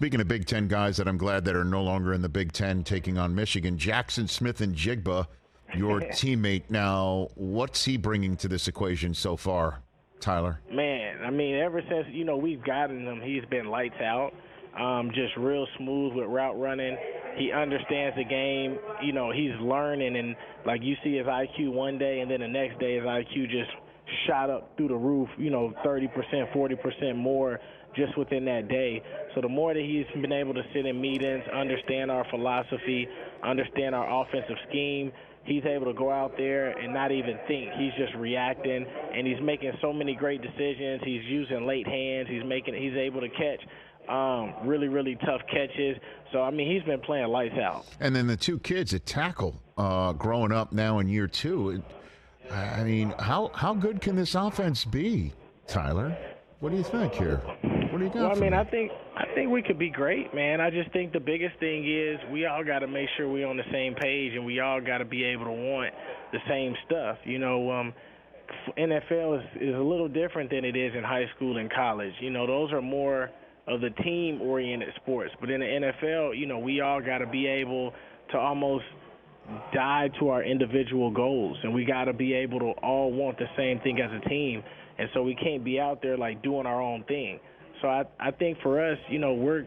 speaking of Big Ten guys that I'm glad that are no longer in the Big Ten taking on Michigan, Jaxon Smith-Njigba, your teammate now, what's he bringing to this equation so far, Tyler? Man, I mean, ever since, we've gotten him, he's been lights out, just real smooth with route running. He understands the game. He's learning, and, like, you see his IQ one day, and then the next day his IQ just shot up through the roof, 30%, 40% more just within that day. So the more that he's been able to sit in meetings, understand our philosophy, understand our offensive scheme, he's able to go out there and not even think. He's just reacting, and he's making so many great decisions. He's using late hands. He's able to catch really, really tough catches. So, I mean, he's been playing lights out. And then the two kids at tackle growing up now in year two. I mean, how good can this offense be, Tyler? What do you think here? What do you got? Well, I mean, I think we could be great, man. I just think the biggest thing is we all got to make sure we're on the same page, and we all got to be able to want the same stuff. NFL is a little different than it is in high school and college. Those are more of the team-oriented sports. But in the NFL, we all got to be able to almost die to our individual goals, and we got to be able to all want the same thing as a team. And so we can't be out there like doing our own thing. So I think for us, we're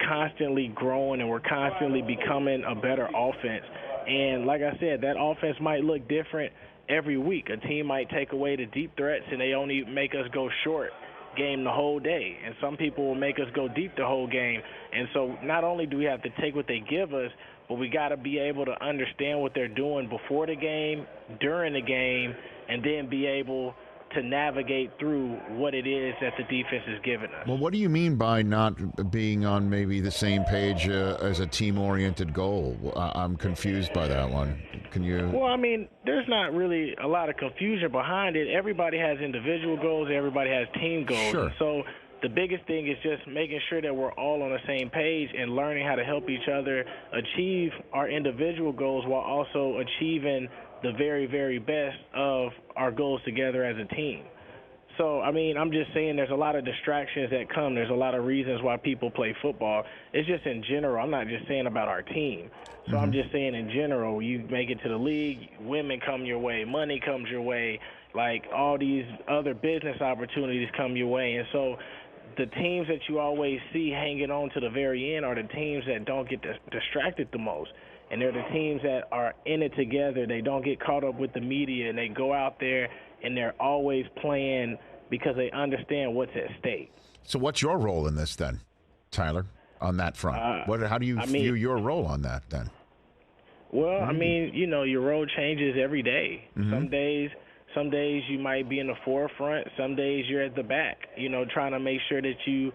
constantly growing and we're constantly becoming a better offense. And like I said, that offense might look different every week. A team might take away the deep threats and they only make us go short game the whole day. And some people will make us go deep the whole game. And so not only do we have to take what they give us, but we got to be able to understand what they're doing before the game, during the game, and then be able to navigate through what it is that the defense is giving us. Well, what do you mean by not being on maybe the same page as a team-oriented goal? I'm confused by that one. Can you? Well, I mean, there's not really a lot of confusion behind it. Everybody has individual goals. Everybody has team goals. Sure. So the biggest thing is just making sure that we're all on the same page and learning how to help each other achieve our individual goals while also achieving the very, very best of our goals together as a team. So, I mean, I'm just saying there's a lot of distractions that come. There's a lot of reasons why people play football. It's just in general. I'm not just saying about our team. So I'm just saying in general, you make it to the league, women come your way, money comes your way, like all these other business opportunities come your way. And so the teams that you always see hanging on to the very end are the teams that don't get distracted the most. And they're the teams that are in it together. They don't get caught up with the media, and they go out there and they're always playing because they understand what's at stake. So what's your role in this then, Tyler, on that front? How do you view your role on that then? Well, I mean, your role changes every day. Mm-hmm. Some days you might be in the forefront. Some days you're at the back, trying to make sure that you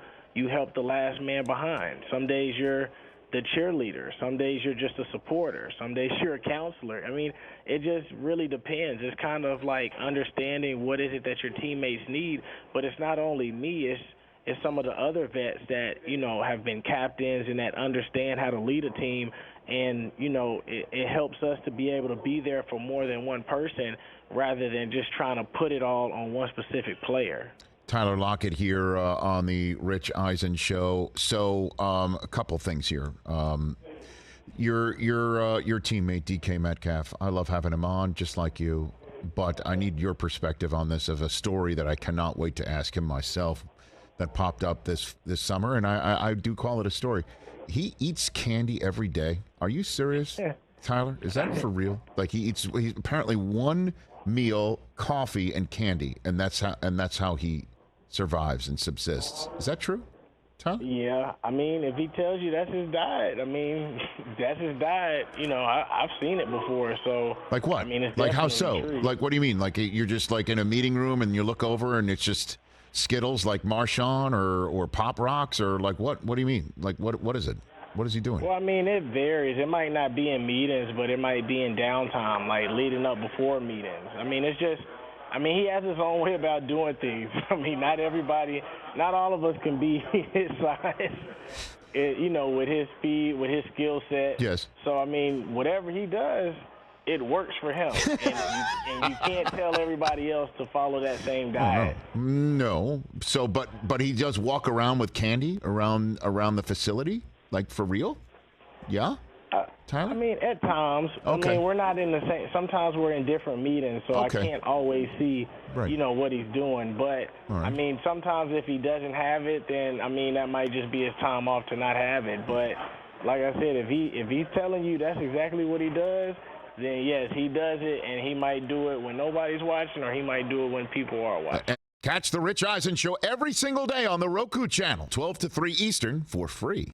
help the last man behind. Some days you're the cheerleader. Some days you're just a supporter. Some days you're a counselor. I mean, it just really depends. It's kind of like understanding what is it that your teammates need. But it's not only me. It's some of the other vets that, have been captains and that understand how to lead a team. And, it helps us to be able to be there for more than one person rather than just trying to put it all on one specific player. Tyler Lockett here on the Rich Eisen Show. So a couple things here. Your teammate, DK Metcalf, I love having him on just like you, but I need your perspective on this of a story that I cannot wait to ask him myself that popped up this summer, and I do call it a story. He eats candy every day. Are you serious, Yeah. Tyler? Is that for real? Like he's apparently one meal, coffee, and candy, and that's how he survives and subsists. Is that true, Tyler? Yeah, I mean, if he tells you that's his diet, I mean, that's his diet. I've seen it before, so. Like what? I mean, it's like how so? true. Like what do you mean? Like you're just like in a meeting room and you look over and it's just Skittles like Marshawn or Pop Rocks or like what? What do you mean? Like what is it? What is he doing? Well, I mean, it varies. It might not be in meetings, but it might be in downtime, like leading up before meetings. I mean, he has his own way about doing things. I mean, not all of us can be his size, with his speed, with his skill set. Yes. So, I mean, whatever he does it works for him, and you can't tell everybody else to follow that same diet. Oh, no. So, but he does walk around with candy around the facility, like for real? Yeah. Tyler? I mean, at times. Okay. I mean, we're not in the same. Sometimes we're in different meetings, so Okay. I can't always see, Right. what he's doing. But All right. I mean, sometimes if he doesn't have it, then I mean that might just be his time off to not have it. But like I said, if he's telling you that's exactly what he does, then yes, he does it, and he might do it when nobody's watching, or he might do it when people are watching. Catch the Rich Eisen Show every single day on the Roku channel, 12 to 3 Eastern, for free.